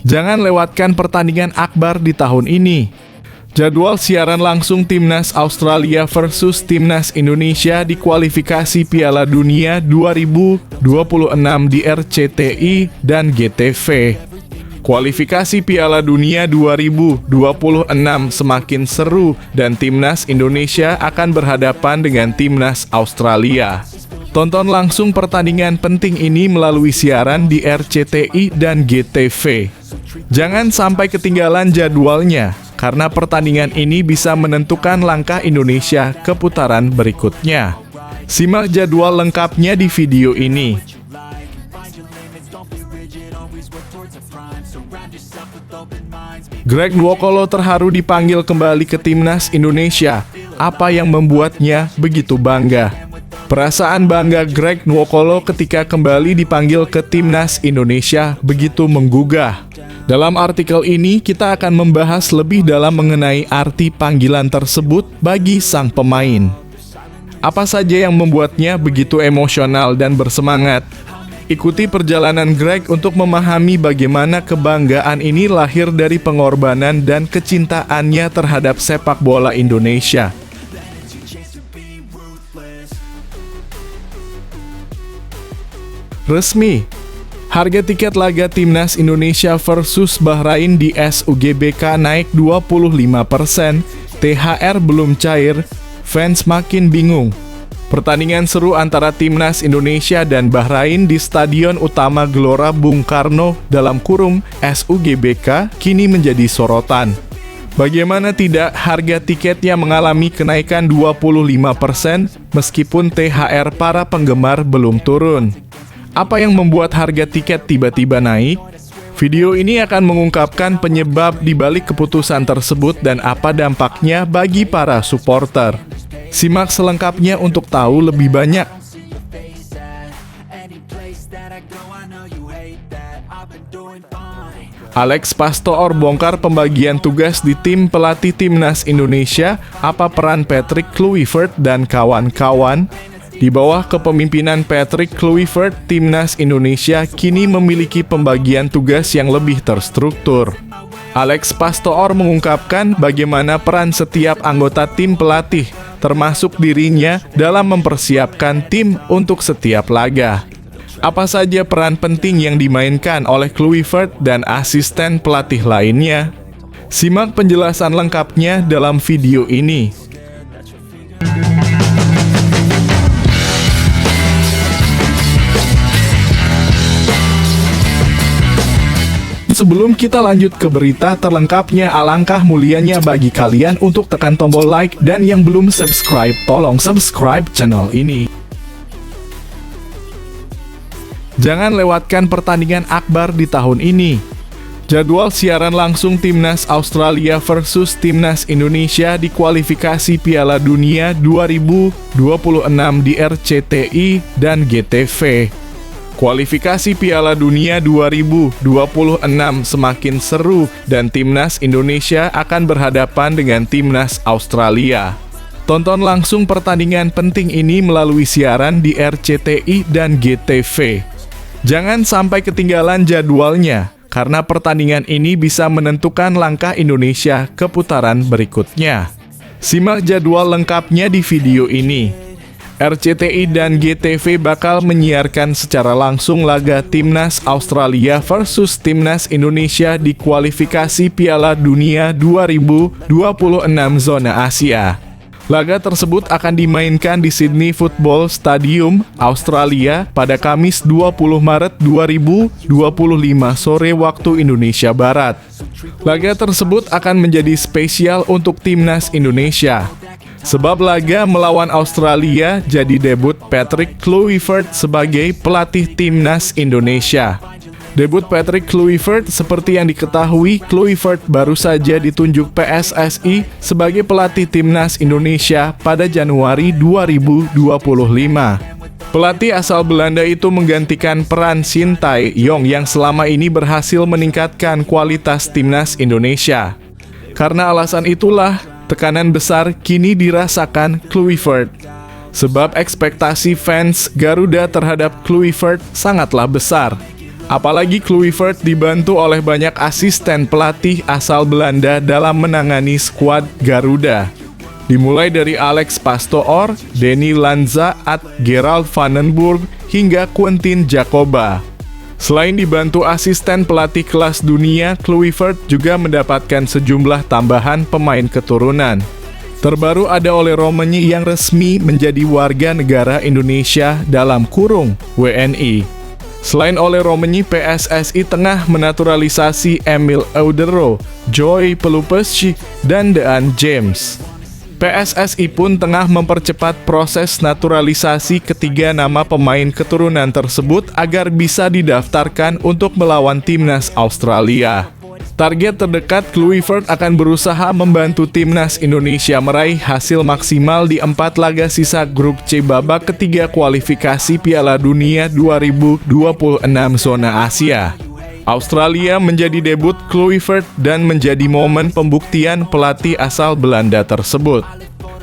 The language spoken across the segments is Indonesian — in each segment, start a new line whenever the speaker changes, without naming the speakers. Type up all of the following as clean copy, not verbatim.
Jangan lewatkan pertandingan akbar di tahun ini. Jadwal siaran langsung Timnas Australia versus Timnas Indonesia di kualifikasi Piala Dunia 2026 di RCTI dan GTV. Kualifikasi Piala Dunia 2026 semakin seru dan Timnas Indonesia akan berhadapan dengan Timnas Australia. Tonton langsung pertandingan penting ini melalui siaran di RCTI dan GTV. Jangan sampai ketinggalan jadwalnya, karena pertandingan ini bisa menentukan langkah Indonesia ke putaran berikutnya. Simak jadwal lengkapnya di video ini. Greg Nwokolo terharu dipanggil kembali ke Timnas Indonesia. Apa yang membuatnya begitu bangga? Perasaan bangga Greg Nwokolo ketika kembali dipanggil ke Timnas Indonesia begitu menggugah. Dalam artikel ini, kita akan membahas lebih dalam mengenai arti panggilan tersebut bagi sang pemain. Apa saja yang membuatnya begitu emosional dan bersemangat? Ikuti perjalanan Greg untuk memahami bagaimana kebanggaan ini lahir dari pengorbanan dan kecintaannya terhadap sepak bola Indonesia. Resmi, harga tiket laga Timnas Indonesia versus Bahrain di SUGBK naik 25%, THR belum cair, fans makin bingung. Pertandingan seru antara Timnas Indonesia dan Bahrain di Stadion Utama Gelora Bung Karno (SUGBK) kini menjadi sorotan. Bagaimana tidak, harga tiketnya mengalami kenaikan 25% meskipun THR para penggemar belum turun. Apa yang membuat harga tiket tiba-tiba naik? Video ini akan mengungkapkan penyebab di balik keputusan tersebut dan apa dampaknya bagi para supporter. Simak selengkapnya untuk tahu lebih banyak. Alex Pastoor bongkar pembagian tugas di tim pelatih Timnas Indonesia, apa peran Patrick Kluivert dan kawan-kawan? Di bawah kepemimpinan Patrick Kluivert, Timnas Indonesia kini memiliki pembagian tugas yang lebih terstruktur. Alex Pastoor mengungkapkan bagaimana peran setiap anggota tim pelatih, termasuk dirinya, dalam mempersiapkan tim untuk setiap laga. Apa saja peran penting yang dimainkan oleh Kluivert dan asisten pelatih lainnya? Simak penjelasan lengkapnya dalam video ini. Sebelum kita lanjut ke berita terlengkapnya, alangkah mulianya bagi kalian untuk tekan tombol like dan yang belum subscribe, tolong subscribe channel ini. Jangan lewatkan pertandingan akbar di tahun ini. Jadwal siaran langsung Timnas Australia versus Timnas Indonesia di kualifikasi Piala Dunia 2026 di RCTI dan GTV. Kualifikasi Piala Dunia 2026 semakin seru dan Timnas Indonesia akan berhadapan dengan Timnas Australia. Tonton langsung pertandingan penting ini melalui siaran di RCTI dan GTV. Jangan sampai ketinggalan jadwalnya, karena pertandingan ini bisa menentukan langkah Indonesia ke putaran berikutnya. Simak jadwal lengkapnya di video ini. RCTI dan GTV bakal menyiarkan secara langsung laga Timnas Australia versus Timnas Indonesia di kualifikasi Piala Dunia 2026 zona Asia. Laga tersebut akan dimainkan di Sydney Football Stadium, Australia pada Kamis 20 Maret 2025 sore waktu Indonesia Barat. Laga tersebut akan menjadi spesial untuk Timnas Indonesia. Sebab laga melawan Australia jadi debut Patrick Kluivert sebagai pelatih Timnas Indonesia. Debut Patrick Kluivert, seperti yang diketahui, Kluivert baru saja ditunjuk PSSI sebagai pelatih Timnas Indonesia pada Januari 2025. Pelatih asal Belanda itu menggantikan peran Shin Tae-yong yang selama ini berhasil meningkatkan kualitas Timnas Indonesia. Karena alasan itulah, tekanan besar kini dirasakan Kluivert. Sebab ekspektasi fans Garuda terhadap Kluivert sangatlah besar. Apalagi Kluivert dibantu oleh banyak asisten pelatih asal Belanda dalam menangani skuad Garuda. Dimulai dari Alex Pastoor, Denny Lanza, Gerald van den Burg, hingga Quentin Jacoba. Selain dibantu asisten pelatih kelas dunia, Kluivert juga mendapatkan sejumlah tambahan pemain keturunan. Terbaru ada Ole Roemeny yang resmi menjadi warga negara Indonesia dalam kurung WNI. Selain Ole Roemeny, PSSI tengah menaturalisasi Emil Eudero, Joy Pelupeschi, dan Dean James. PSSI pun tengah mempercepat proses naturalisasi ketiga nama pemain keturunan tersebut agar bisa didaftarkan untuk melawan timnas Australia. Target terdekat, Kluivert akan berusaha membantu timnas Indonesia meraih hasil maksimal di 4 laga sisa grup C babak ketiga kualifikasi Piala Dunia 2026 zona Asia. Australia menjadi debut Kluivert dan menjadi momen pembuktian pelatih asal Belanda tersebut.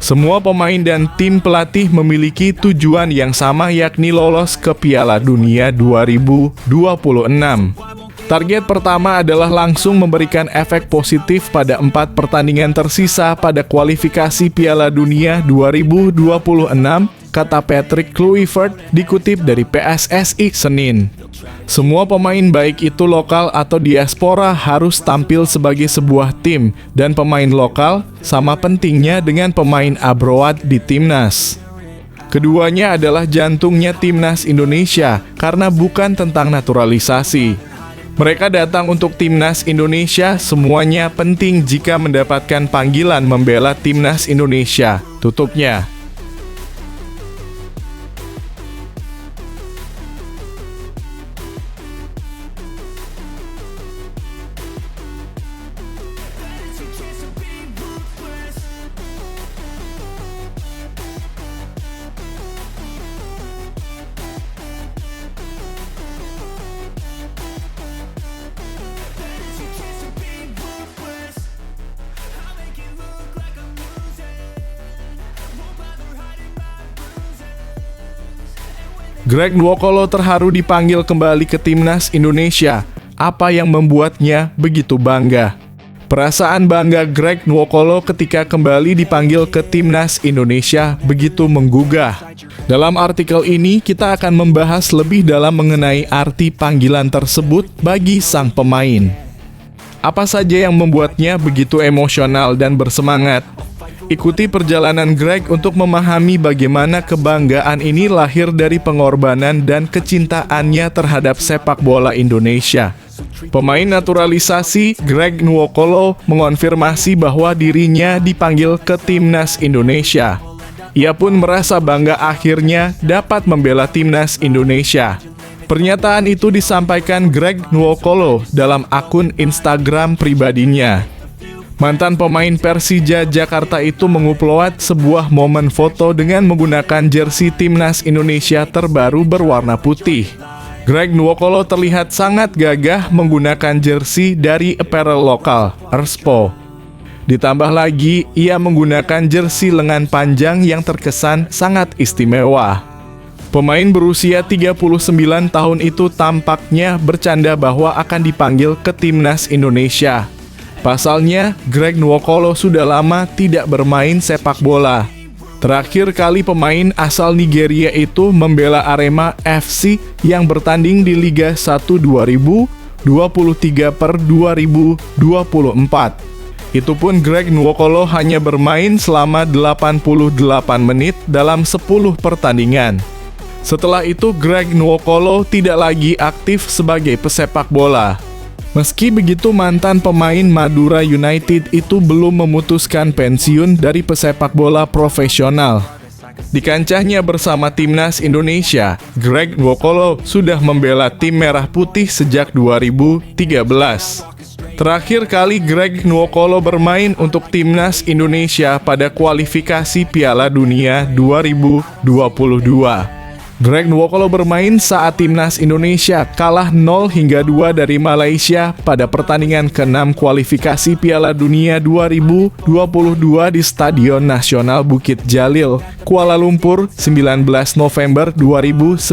Semua pemain dan tim pelatih memiliki tujuan yang sama, yakni lolos ke Piala Dunia 2026. Target pertama adalah langsung memberikan efek positif pada 4 pertandingan tersisa pada kualifikasi Piala Dunia 2026, kata Patrick Kluivert dikutip dari PSSI Senin. Semua pemain baik itu lokal atau diaspora harus tampil sebagai sebuah tim, dan pemain lokal sama pentingnya dengan pemain abroad di timnas. Keduanya adalah jantungnya timnas Indonesia karena bukan tentang naturalisasi. Mereka datang untuk timnas Indonesia, semuanya penting jika mendapatkan panggilan membela timnas Indonesia, tutupnya. Greg Nwokolo terharu dipanggil kembali ke timnas Indonesia. Apa yang membuatnya begitu bangga? Perasaan bangga Greg Nwokolo ketika kembali dipanggil ke timnas Indonesia begitu menggugah. Dalam artikel ini, kita akan membahas lebih dalam mengenai arti panggilan tersebut bagi sang pemain. Apa saja yang membuatnya begitu emosional dan bersemangat? Ikuti perjalanan Greg untuk memahami bagaimana kebanggaan ini lahir dari pengorbanan dan kecintaannya terhadap sepak bola Indonesia. Pemain naturalisasi Greg Nwokolo mengonfirmasi bahwa dirinya dipanggil ke timnas Indonesia. Ia pun merasa bangga akhirnya dapat membela timnas Indonesia. Pernyataan itu disampaikan Greg Nwokolo dalam akun Instagram pribadinya. Mantan pemain Persija Jakarta itu mengupload sebuah momen foto dengan menggunakan jersey timnas Indonesia terbaru berwarna putih. Greg Nwokolo terlihat sangat gagah menggunakan jersey dari apparel lokal, Erspo. Ditambah lagi, ia menggunakan jersey lengan panjang yang terkesan sangat istimewa. Pemain berusia 39 tahun itu tampaknya bercanda bahwa akan dipanggil ke timnas Indonesia. Pasalnya, Greg Nwokolo sudah lama tidak bermain sepak bola. Terakhir kali pemain asal Nigeria itu membela Arema FC yang bertanding di Liga 1 2023/2024. Itu pun Greg Nwokolo hanya bermain selama 88 menit dalam 10 pertandingan. Setelah itu, Greg Nwokolo tidak lagi aktif sebagai pesepak bola. Meski begitu, mantan pemain Madura United itu belum memutuskan pensiun dari pesepak bola profesional. Di kancahnya bersama timnas Indonesia, Greg Nwokolo sudah membela tim merah putih sejak 2013. Terakhir kali Greg Nwokolo bermain untuk timnas Indonesia pada kualifikasi Piala Dunia 2022. Greg Nwokolo bermain saat timnas Indonesia kalah 0-2 dari Malaysia pada pertandingan ke-6 kualifikasi Piala Dunia 2022 di Stadion Nasional Bukit Jalil, Kuala Lumpur, 19 November 2019.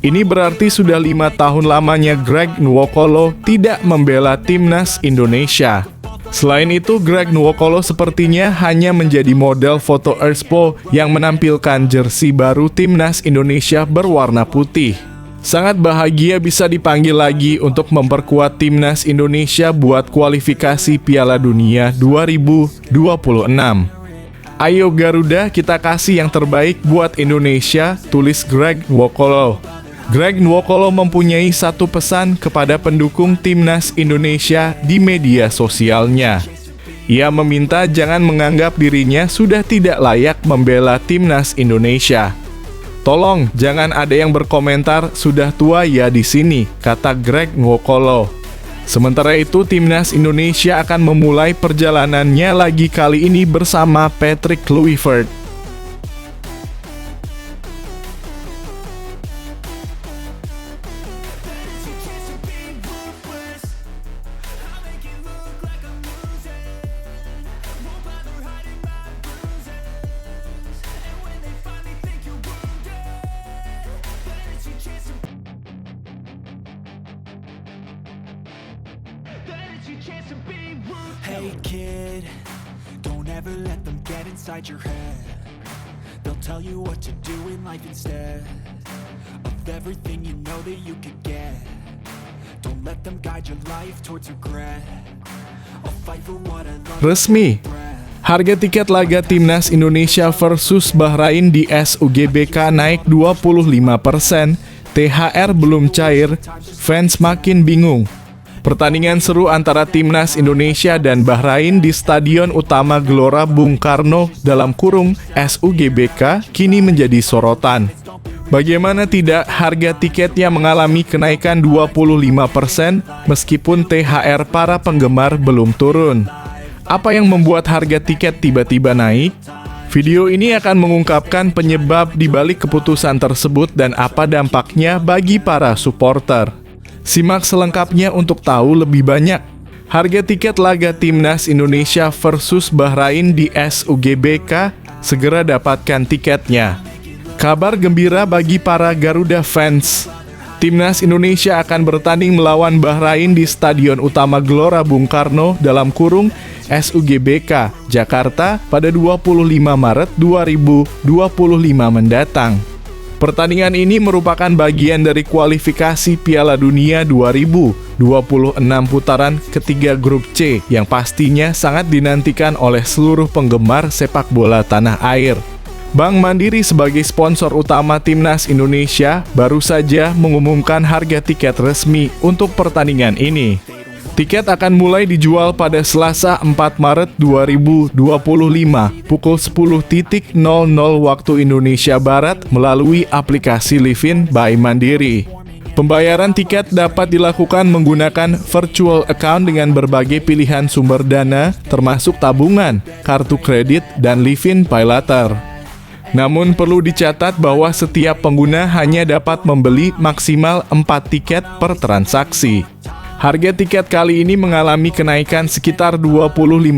Ini berarti sudah 5 tahun lamanya Greg Nwokolo tidak membela timnas Indonesia. Selain itu, Greg Nwokolo sepertinya hanya menjadi model foto Earthpo yang menampilkan jersey baru timnas Indonesia berwarna putih. Sangat bahagia bisa dipanggil lagi untuk memperkuat timnas Indonesia buat kualifikasi Piala Dunia 2026. Ayo Garuda, kita kasih yang terbaik buat Indonesia, tulis Greg Nwokolo. Greg Nwokolo mempunyai satu pesan kepada pendukung timnas Indonesia di media sosialnya. Ia meminta jangan menganggap dirinya sudah tidak layak membela timnas Indonesia. Tolong jangan ada yang berkomentar sudah tua ya di sini, kata Greg Nwokolo. Sementara itu, timnas Indonesia akan memulai perjalanannya lagi kali ini bersama Patrick Kluivert.
Hey kid, don't ever let them get inside your head. They'll tell you what to do in life instead of everything you know that you could get. Don't let them guide your life towards regret. I'll fight for what I love.
Resmi, harga tiket laga timnas Indonesia versus Bahrain di SUGBK naik 25%, THR belum cair, fans makin bingung. Pertandingan seru antara timnas Indonesia dan Bahrain di Stadion Utama Gelora Bung Karno dalam kurung SUGBK kini menjadi sorotan. Bagaimana tidak, harga tiketnya mengalami kenaikan 25% meskipun THR para penggemar belum turun. Apa yang membuat harga tiket tiba-tiba naik? Video ini akan mengungkapkan penyebab di balik keputusan tersebut dan apa dampaknya bagi para supporter. Simak selengkapnya untuk tahu lebih banyak. Harga tiket laga timnas Indonesia versus Bahrain di SUGBK, segera dapatkan tiketnya. Kabar gembira bagi para Garuda fans. Timnas Indonesia akan bertanding melawan Bahrain di Stadion Utama Gelora Bung Karno dalam kurung SUGBK, Jakarta pada 25 Maret 2025 mendatang. Pertandingan ini merupakan bagian dari kualifikasi Piala Dunia 2026 putaran ketiga grup C yang pastinya sangat dinantikan oleh seluruh penggemar sepak bola tanah air. Bank Mandiri sebagai sponsor utama timnas Indonesia baru saja mengumumkan harga tiket resmi untuk pertandingan ini. Tiket akan mulai dijual pada Selasa 4 Maret 2025 pukul 10.00 waktu Indonesia Barat melalui aplikasi Livin by Mandiri. Pembayaran tiket dapat dilakukan menggunakan virtual account dengan berbagai pilihan sumber dana termasuk tabungan, kartu kredit, dan Livin Pay Later. Namun perlu dicatat bahwa setiap pengguna hanya dapat membeli maksimal 4 tiket per transaksi. Harga tiket kali ini mengalami kenaikan sekitar 25%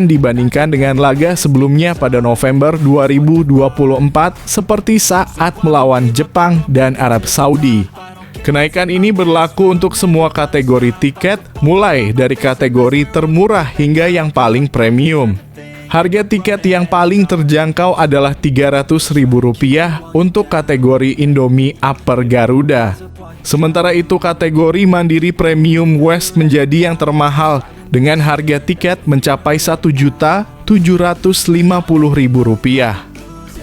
dibandingkan dengan laga sebelumnya pada November 2024 seperti saat melawan Jepang dan Arab Saudi. Kenaikan ini berlaku untuk semua kategori tiket, mulai dari kategori termurah hingga yang paling premium. Harga tiket yang paling terjangkau adalah Rp300.000 untuk kategori Indomie Upper Garuda. Sementara itu kategori Mandiri Premium West menjadi yang termahal dengan harga tiket mencapai Rp1.750.000.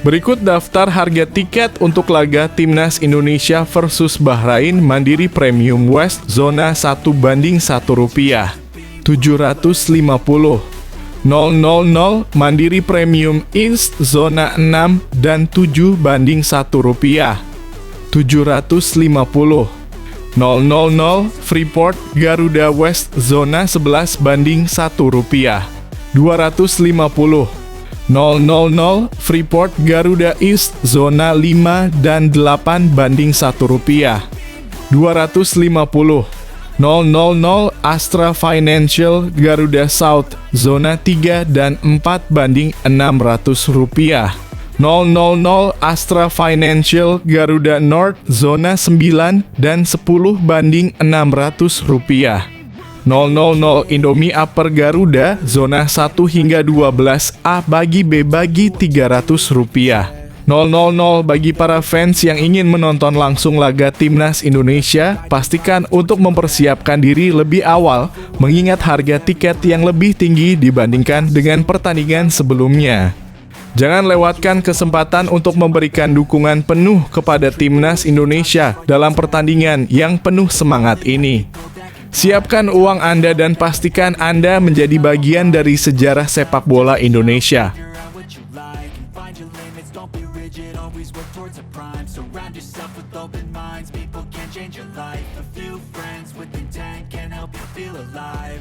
Berikut daftar harga tiket untuk laga timnas Indonesia versus Bahrain Mandiri Premium West zona 1:1 rupiah. 750. 000 Mandiri Premium East zona 6 dan 7:1 rupiah. 750. 000 Freeport Garuda West zona 11:1 rupiah. 250. 000 Freeport Garuda East zona 5 dan 8:1 rupiah. 250. 000 Astra Financial Garuda South zona 3 dan 4:600 rupiah. 000 Astra Financial Garuda North zona 9 dan 10 banding Rp600. 000 Indomie Upper Garuda zona 1 hingga 12A bagi B bagi Rp300. 000 bagi para fans yang ingin menonton langsung laga Timnas Indonesia, pastikan untuk mempersiapkan diri lebih awal mengingat harga tiket yang lebih tinggi dibandingkan dengan pertandingan sebelumnya. Jangan lewatkan kesempatan untuk memberikan dukungan penuh kepada Timnas Indonesia dalam pertandingan yang penuh semangat ini. Siapkan uang Anda dan pastikan Anda menjadi bagian dari sejarah sepak bola Indonesia.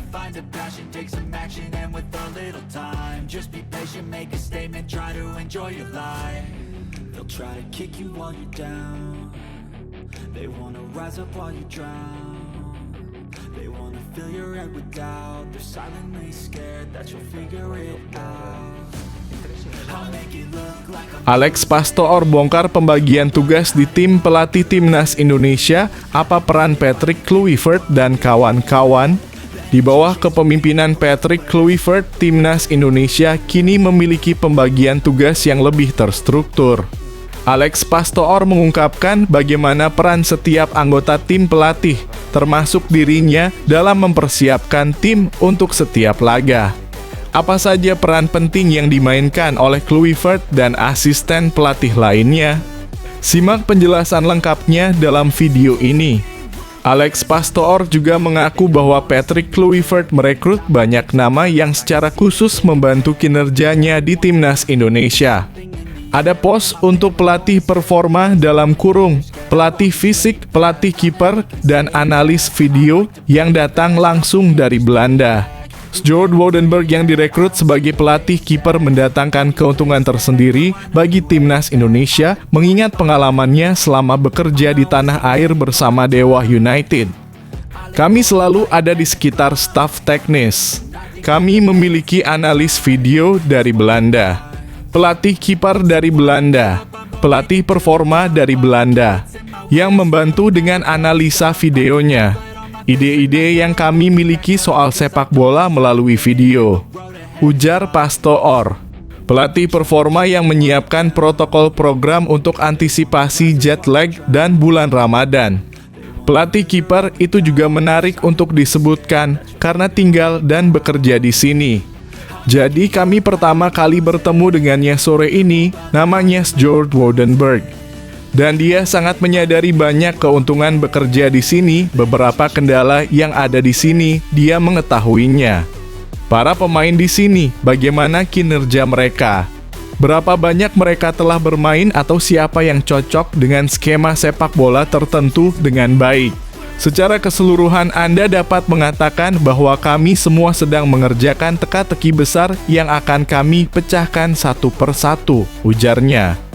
Find a passion, take some action, and with a little time, just be patient, make a statement, try to enjoy your life. They'll try to kick you while you're down. They wanna rise up while you drown. They wanna fill your head with doubt. They're silently scared that you'll figure it out. I'll make it look like I'm
Alex Pastoor bongkar pembagian tugas di tim pelatih Timnas Indonesia, apa peran Patrick Kluivert dan kawan-kawan. Di bawah kepemimpinan Patrick Kluivert, Timnas Indonesia kini memiliki pembagian tugas yang lebih terstruktur. Alex Pastoor mengungkapkan bagaimana peran setiap anggota tim pelatih, termasuk dirinya, dalam mempersiapkan tim untuk setiap laga. Apa saja peran penting yang dimainkan oleh Kluivert dan asisten pelatih lainnya? Simak penjelasan lengkapnya dalam video ini. Alex Pastoor juga mengaku bahwa Patrick Kluivert merekrut banyak nama yang secara khusus membantu kinerjanya di Timnas Indonesia. Ada pos untuk pelatih performa dalam kurung, pelatih fisik, pelatih kiper, dan analis video yang datang langsung dari Belanda. Sjoerd Woudenberg yang direkrut sebagai pelatih kiper mendatangkan keuntungan tersendiri bagi Timnas Indonesia mengingat pengalamannya selama bekerja di tanah air bersama Dewa United. Kami selalu ada di sekitar staf teknis. Kami memiliki analis video dari Belanda, pelatih kiper dari Belanda, pelatih performa dari Belanda, yang membantu dengan analisa videonya. Ide-ide yang kami miliki soal sepak bola melalui video, ujar Pastoor. Pelatih performa yang menyiapkan protokol program untuk antisipasi jet lag dan bulan Ramadan. Pelatih kiper itu juga menarik untuk disebutkan karena tinggal dan bekerja di sini. Jadi kami pertama kali bertemu dengannya sore ini, namanya Sjoerd Woudenberg. Dan dia sangat menyadari banyak keuntungan bekerja di sini, beberapa kendala yang ada di sini, dia mengetahuinya. Para pemain di sini, bagaimana kinerja mereka? Berapa banyak mereka telah bermain atau siapa yang cocok dengan skema sepak bola tertentu dengan baik? Secara keseluruhan Anda dapat mengatakan bahwa kami semua sedang mengerjakan teka-teki besar yang akan kami pecahkan satu persatu, ujarnya.